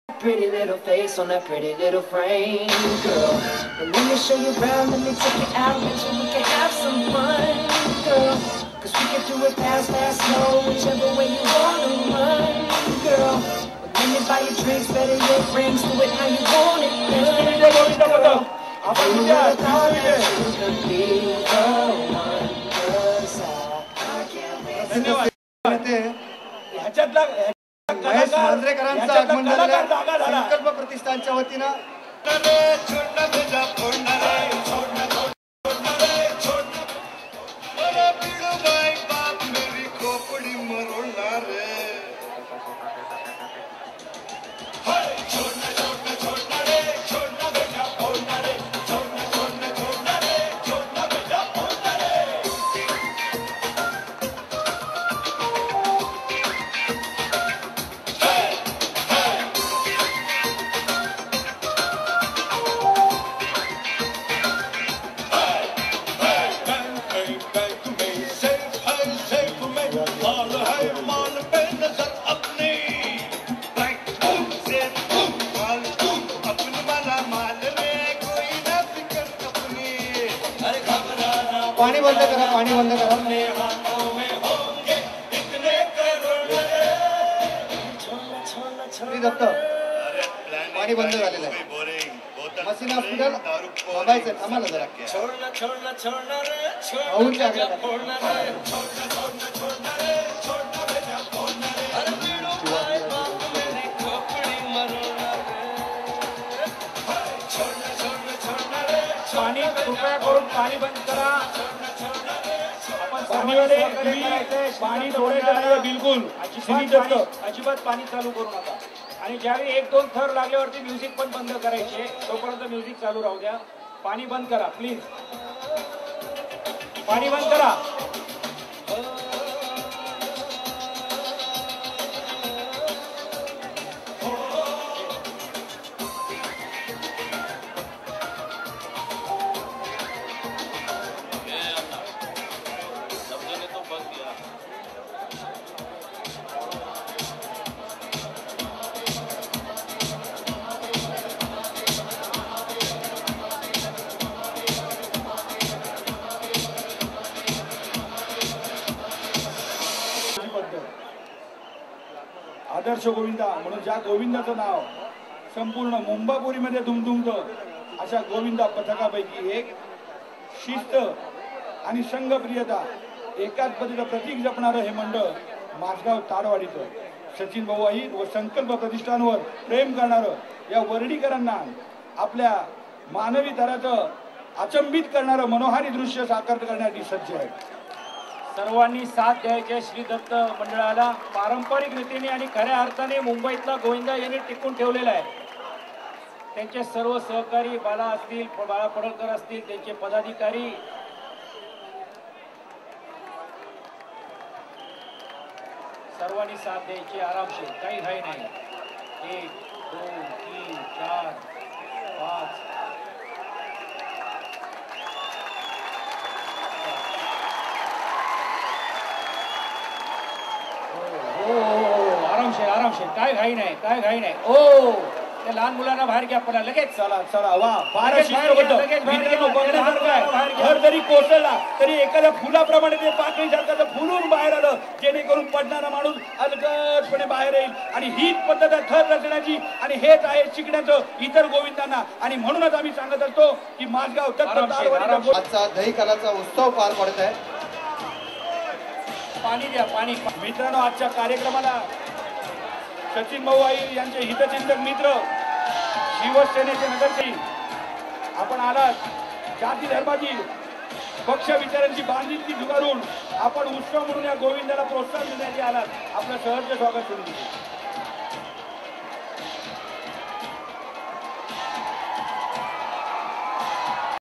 Pretty little face on that pretty little frame, girl. And let me show you around, let me take you out, so we can have some fun, girl. Cause we can do it fast, fast, slow, whichever way you wanna run, girl. But let me buy you drinks, better your rings, do it how you want it, girl. If you would've thought that you could be the one, cause I can't wait. Mahesh मांजरेकरांचं आगमन झालं संकल्प प्रतिष्ठानच्या वतीनं पाणी बंद करा, पाणी बंद करा. श्री दत्त पाणी बंद झालेलं आहे. मसीन हॉस्पिटल थांबायचं, थांबायला जरा भाऊंच्या आग्रह पाणी कृपया करून पाणी बंद करा. पाणी थोडे बिलकुल अजिबात पाणी चालू करू नका. आणि ज्यावेळी एक दोन थर लागल्यावरती म्युझिक पण बंद करायचे, तोपर्यंत म्युझिक चालू राहू द्या. पाणी बंद करा प्लीज, पाणी बंद करा. आदर्श गोविंदा म्हणून ज्या गोविंदाचं नाव संपूर्ण मुंबापुरीमध्ये दुमदुमतं, अशा गोविंदा पथकापैकी एक. शिस्त आणि संघप्रियता एकाच पद्धतीचं प्रतीक जपणारं हे मंडळ माझगाव ताडवाडीचं सचिन भाऊ अहिर व संकल्प प्रतिष्ठानवर प्रेम करणारं या वर्डीकरांना आपल्या मानवी थराचं अचंबित करणारं मनोहारी दृश्य साकार करण्यासाठी सज्ज आहे. सर्वांनी साथ द्यायचे श्री दत्त मंडळाला. पारंपरिक रीतीने आणि खऱ्या अर्थाने मुंबईतला गोविंदा यांनी टिकून ठेवलेला आहे. त्यांचे सर्व सहकारी बाला असतील, बाळा पडळकर असतील, त्यांचे पदाधिकारी, सर्वांनी साथ द्यायची आरामशीर, काही घाई नाही. 1 2 3 4 5 आरामशीर आरामशीर, काय घाई नाही, काय घाई नाही. ओ त्या लहान मुलांना बाहेर घ्या, पण लगेच चला चला. वा फार घर जरी कोसळला तरी एखाद्या फुलाप्रमाणे ते पाकळीसारखं फुलून बाहेर आलं, जेणेकरून पडणारा माणूस अलगदपणे बाहेर येईल. आणि हीच पद्धत आहे थर रचण्याची, आणि हेच आहे शिकण्याचं इतर गोविंदांना. आणि म्हणूनच आम्ही सांगत असतो की माझगाव आजचा दहीकालाचा उत्सव पार पडत आहे. पाणी द्या, पाणी. मित्रांनो, आजच्या कार्यक्रमाला सचिन भाऊ अहिर यांचे हितचिंतक मित्र, शिवसेनेचे नगरसेवक आपण आलात. जाती धर्माची पक्ष विचारांची बांधिलकी झुगारून आपण उत्सव म्हणून या गोविंदाला प्रोत्साहन देण्यासाठी आलात. आपलं सहर्ष स्वागत करून